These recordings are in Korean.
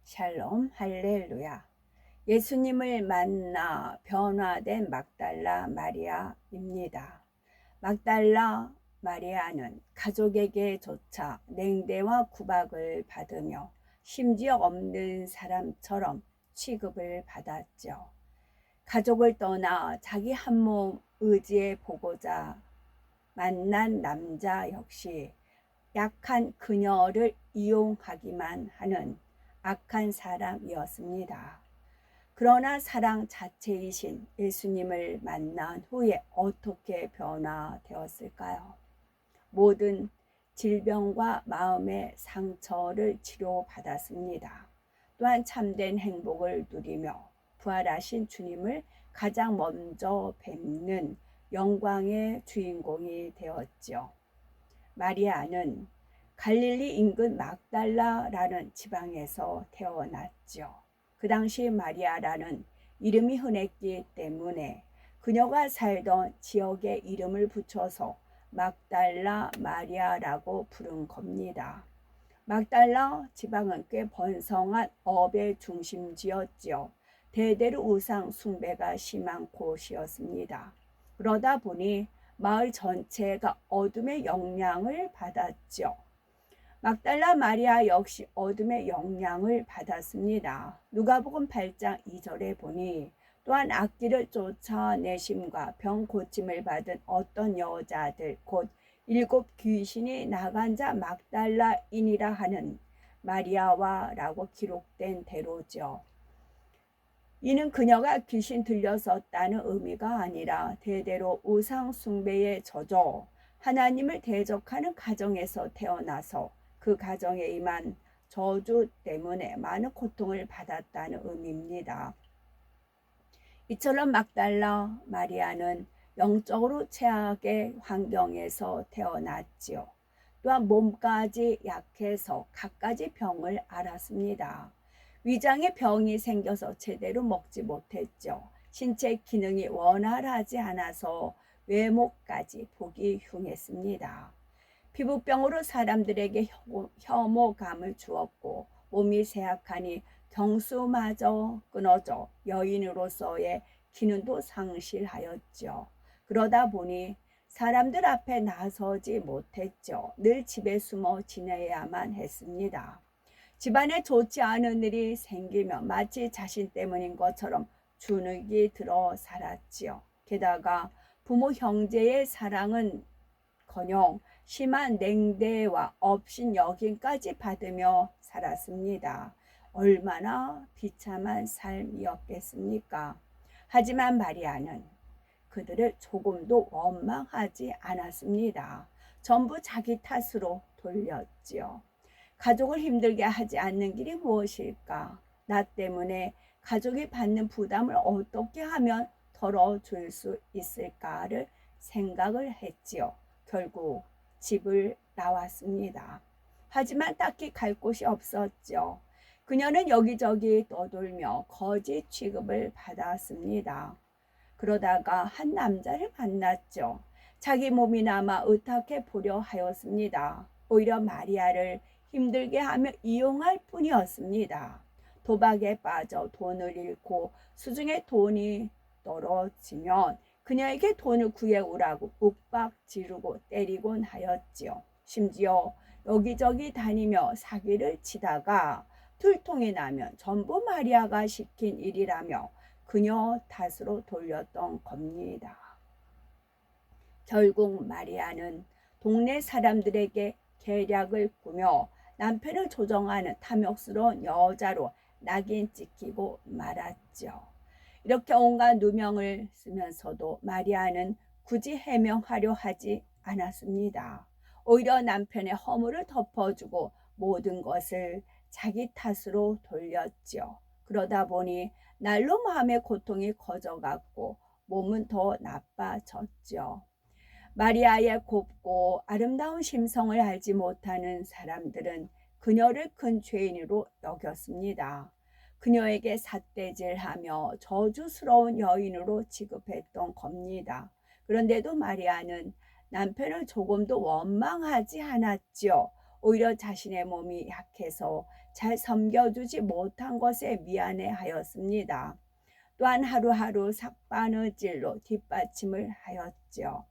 샬롬 할렐루야. 예수님을 만나 변화된 막달라 마리아입니다. 막달라 마리아는 가족에게조차 냉대와 구박을 받으며 심지어 없는 사람처럼 취급을 받았죠. 가족을 떠나 자기 한몸 의지해 보고자 만난 남자 역시 약한 그녀를 이용하기만 하는 악한 사람이었습니다. 그러나 사랑 자체이신 예수님을 만난 후에 어떻게 변화되었을까요? 모든 질병과 마음의 상처를 치료받았습니다. 또한 참된 행복을 누리며 부활하신 주님을 가장 먼저 뵙는 영광의 주인공이 되었죠. 마리아는 갈릴리 인근 막달라라는 지방에서 태어났죠. 그 당시 마리아라는 이름이 흔했기 때문에 그녀가 살던 지역의 이름을 붙여서 막달라 마리아라고 부른 겁니다. 막달라 지방은 꽤 번성한 업의 중심지였지요. 대대로 우상 숭배가 심한 곳이었습니다. 그러다 보니 마을 전체가 어둠의 영향을 받았죠. 막달라 마리아 역시 어둠의 영향을 받았습니다. 누가복음 8장 2절에 보니 또한 악기를 쫓아내심과 병 고침을 받은 어떤 여자들 곧 7 귀신이 나간 자 막달라인이라 하는 마리아와 라고 기록된 대로죠. 이는 그녀가 귀신 들렸었다는 의미가 아니라 대대로 우상 숭배에 젖어 하나님을 대적하는 가정에서 태어나서 그 가정에 임한 저주 때문에 많은 고통을 받았다는 의미입니다. 이처럼 막달라 마리아는 영적으로 최악의 환경에서 태어났지요. 또한 몸까지 약해서 갖가지 병을 앓았습니다. 위장에 병이 생겨서 제대로 먹지 못했죠. 신체 기능이 원활하지 않아서 외모까지 보기 흉했습니다. 피부병으로 사람들에게 혐오감을 주었고 몸이 쇠약하니 경수마저 끊어져 여인으로서의 기능도 상실하였죠. 그러다 보니 사람들 앞에 나서지 못했죠. 늘 집에 숨어 지내야만 했습니다. 집안에 좋지 않은 일이 생기면 마치 자신 때문인 것처럼 주눅이 들어 살았지요. 게다가 부모 형제의 사랑은 커녕 심한 냉대와 업신여김까지 받으며 살았습니다. 얼마나 비참한 삶이었겠습니까? 하지만 마리아는 그들을 조금도 원망하지 않았습니다. 전부 자기 탓으로 돌렸지요. 가족을 힘들게 하지 않는 길이 무엇일까? 나 때문에 가족이 받는 부담을 어떻게 하면 덜어줄 수 있을까를 생각을 했지요. 결국 집을 나왔습니다. 하지만 딱히 갈 곳이 없었죠. 그녀는 여기저기 떠돌며 거짓 취급을 받았습니다. 그러다가 한 남자를 만났죠. 자기 몸이나마 의탁해 보려 하였습니다. 오히려 마리아를 힘들게 하며 이용할 뿐이었습니다. 도박에 빠져 돈을 잃고 수중에 돈이 떨어지면 그녀에게 돈을 구해오라고 윽박 지르고 때리곤 하였지요. 심지어 여기저기 다니며 사기를 치다가 들통이 나면 전부 마리아가 시킨 일이라며 그녀 탓으로 돌렸던 겁니다. 결국 마리아는 동네 사람들에게 계략을 꾸며 남편을 조정하는 탐욕스러운 여자로 낙인 찍히고 말았죠. 이렇게 온갖 누명을 쓰면서도 마리아는 굳이 해명하려 하지 않았습니다. 오히려 남편의 허물을 덮어주고 모든 것을 자기 탓으로 돌렸죠. 그러다 보니 날로 마음의 고통이 커져갔고 몸은 더 나빠졌죠. 마리아의 곱고 아름다운 심성을 알지 못하는 사람들은 그녀를 큰 죄인으로 여겼습니다. 그녀에게 삿대질하며 저주스러운 여인으로 취급했던 겁니다. 그런데도 마리아는 남편을 조금도 원망하지 않았죠. 오히려 자신의 몸이 약해서 잘 섬겨주지 못한 것에 미안해하였습니다. 또한 하루하루 삭바느질로 뒷받침을 하였죠.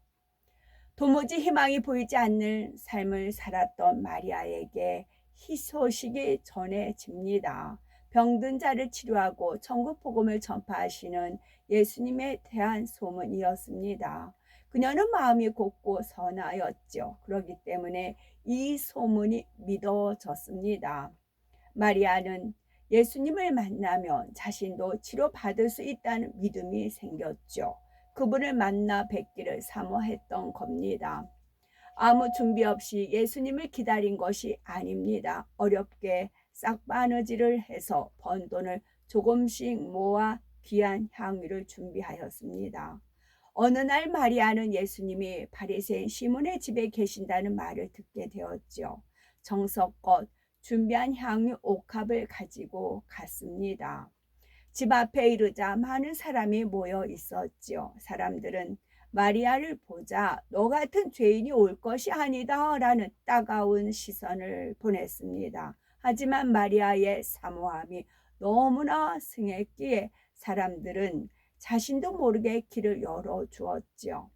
도무지 희망이 보이지 않는 삶을 살았던 마리아에게 희소식이 전해집니다. 병든 자를 치료하고 천국 복음을 전파하시는 예수님에 대한 소문이었습니다. 그녀는 마음이 곱고 선하였죠. 그렇기 때문에 이 소문이 믿어졌습니다. 마리아는 예수님을 만나면 자신도 치료받을 수 있다는 믿음이 생겼죠. 그분을 만나 뵙기를 사모했던 겁니다. 아무 준비 없이 예수님을 기다린 것이 아닙니다. 어렵게 싹바느질을 해서 번 돈을 조금씩 모아 귀한 향유를 준비하였습니다. 어느 날 마리아는 예수님이 바리새인 시몬의 집에 계신다는 말을 듣게 되었죠. 정성껏 준비한 향유 옥합을 가지고 갔습니다. 집 앞에 이르자 많은 사람이 모여 있었지요. 사람들은 마리아를 보자 너 같은 죄인이 올 것이 아니다 라는 따가운 시선을 보냈습니다. 하지만 마리아의 사모함이 너무나 승했기에 사람들은 자신도 모르게 길을 열어주었지요.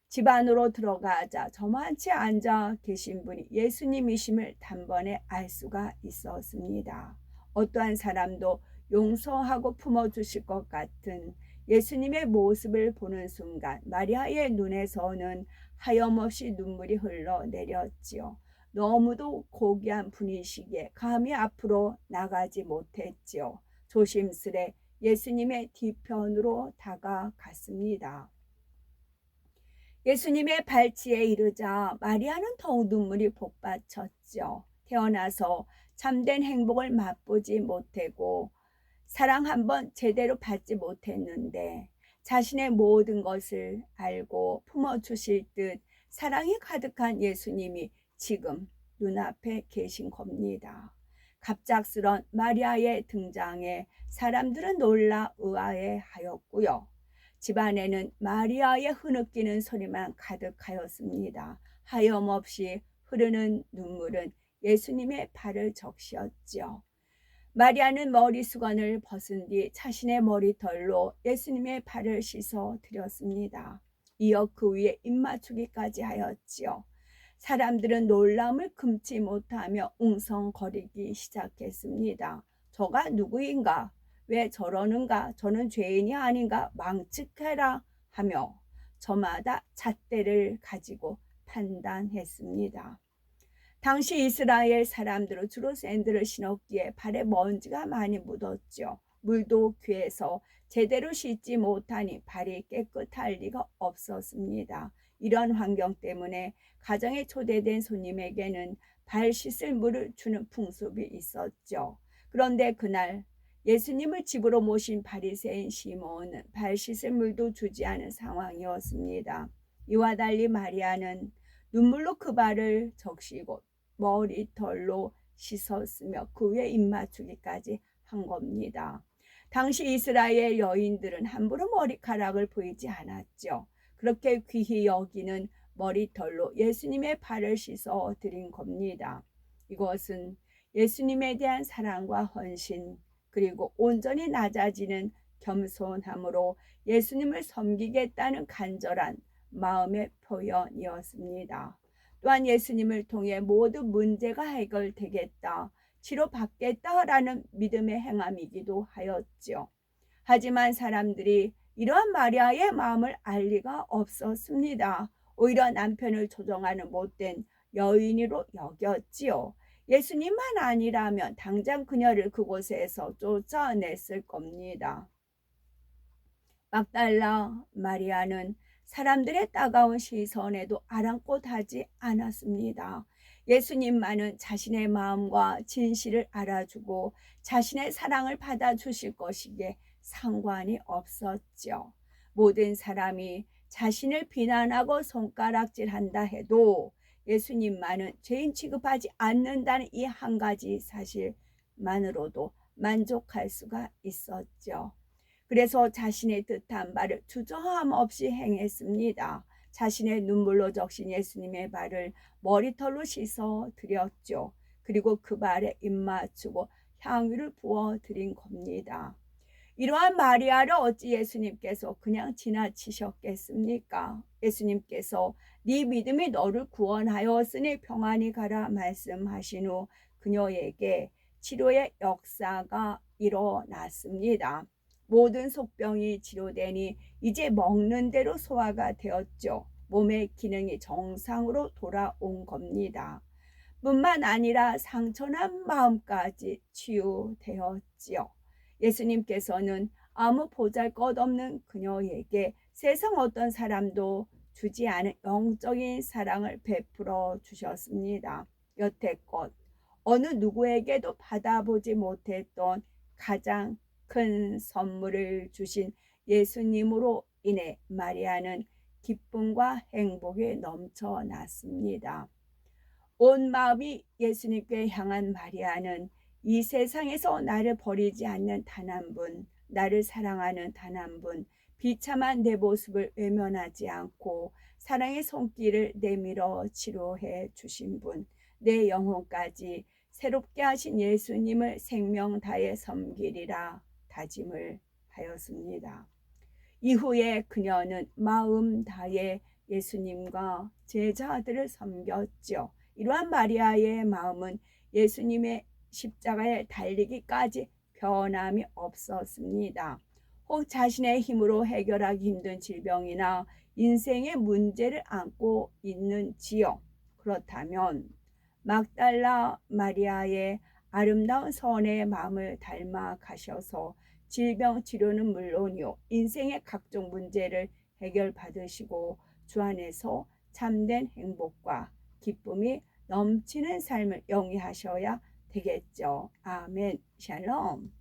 집 안으로 들어가자 저만치 앉아 계신 분이 예수님이심을 단번에 알 수가 있었습니다. 어떠한 사람도 용서하고 품어주실 것 같은 예수님의 모습을 보는 순간 마리아의 눈에서는 하염없이 눈물이 흘러내렸지요. 너무도 고귀한 분이시기에 감히 앞으로 나가지 못했지요. 조심스레 예수님의 뒤편으로 다가갔습니다. 예수님의 발치에 이르자 마리아는 더욱 눈물이 복받쳤죠. 태어나서 참된 행복을 맛보지 못하고 사랑 한번 제대로 받지 못했는데 자신의 모든 것을 알고 품어주실 듯 사랑이 가득한 예수님이 지금 눈앞에 계신 겁니다. 갑작스런 마리아의 등장에 사람들은 놀라 의아해하였고요. 집안에는 마리아의 흐느끼는 소리만 가득하였습니다. 하염없이 흐르는 눈물은 예수님의 발을 적시었지요. 마리아는 머리 수건을 벗은 뒤 자신의 머리털로 예수님의 발을 씻어 드렸습니다. 이어 그 위에 입맞추기까지 하였지요. 사람들은 놀람을 금치 못하며 웅성거리기 시작했습니다. 저가 누구인가? 왜 저러는가? 저는 죄인이 아닌가? 망측해라 하며 저마다 잣대를 가지고 판단했습니다. 당시 이스라엘 사람들은 주로 샌들을 신었기에 발에 먼지가 많이 묻었죠. 물도 귀해서 제대로 씻지 못하니 발이 깨끗할 리가 없었습니다. 이런 환경 때문에 가정에 초대된 손님에게는 발 씻을 물을 주는 풍습이 있었죠. 그런데 그날 예수님을 집으로 모신 바리새인 시몬은 발 씻을 물도 주지 않은 상황이었습니다. 이와 달리 마리아는 눈물로 그 발을 적시고 머리털로 씻었으며 그 위에 입맞추기까지 한 겁니다. 당시 이스라엘 여인들은 함부로 머리카락을 보이지 않았죠. 그렇게 귀히 여기는 머리털로 예수님의 발을 씻어 드린 겁니다. 이것은 예수님에 대한 사랑과 헌신 그리고 온전히 낮아지는 겸손함으로 예수님을 섬기겠다는 간절한 마음의 표현이었습니다. 또한 예수님을 통해 모든 문제가 해결되겠다, 치료받겠다라는 믿음의 행함이기도 하였죠. 하지만 사람들이 이러한 마리아의 마음을 알 리가 없었습니다. 오히려 남편을 조종하는 못된 여인으로 여겼지요. 예수님만 아니라면 당장 그녀를 그곳에서 쫓아냈을 겁니다. 막달라 마리아는 사람들의 따가운 시선에도 아랑곳하지 않았습니다. 예수님만은 자신의 마음과 진실을 알아주고 자신의 사랑을 받아주실 것이기에 상관이 없었죠. 모든 사람이 자신을 비난하고 손가락질한다 해도 예수님만은 죄인 취급하지 않는다는 이 한 가지 사실만으로도 만족할 수가 있었죠. 그래서 자신의 뜻한 바를 주저함 없이 행했습니다. 자신의 눈물로 적신 예수님의 발을 머리털로 씻어 드렸죠. 그리고 그 발에 입맞추고 향유를 부어드린 겁니다. 이러한 마리아를 어찌 예수님께서 그냥 지나치셨겠습니까? 예수님께서 네 믿음이 너를 구원하였으니 평안히 가라 말씀하신 후 그녀에게 치료의 역사가 일어났습니다. 모든 속병이 치료되니 이제 먹는 대로 소화가 되었죠. 몸의 기능이 정상으로 돌아온 겁니다. 뿐만 아니라 상처난 마음까지 치유되었지요. 예수님께서는 아무 보잘것없는 그녀에게 세상 어떤 사람도 주지 않은 영적인 사랑을 베풀어 주셨습니다. 여태껏 어느 누구에게도 받아보지 못했던 가장 큰 선물을 주신 예수님으로 인해 마리아는 기쁨과 행복에 넘쳐났습니다. 온 마음이 예수님께 향한 마리아는 이 세상에서 나를 버리지 않는 단 한 분, 나를 사랑하는 단 한 분, 비참한 내 모습을 외면하지 않고 사랑의 손길을 내밀어 치료해 주신 분, 내 영혼까지 새롭게 하신 예수님을 생명 다해 섬기리라 다짐을 하였습니다. 이후에 그녀는 마음 다해 예수님과 제자들을 섬겼죠. 이러한 마리아의 마음은 예수님의 십자가에 달리기까지 변함이 없었습니다. 혹 자신의 힘으로 해결하기 힘든 질병이나 인생의 문제를 안고 있는지요? 그렇다면 막달라 마리아의 아름다운 선의 마음을 닮아 가셔서 질병 치료는 물론이요, 인생의 각종 문제를 해결받으시고 주 안에서 참된 행복과 기쁨이 넘치는 삶을 영위하셔야 되겠죠. 아멘. 샬롬.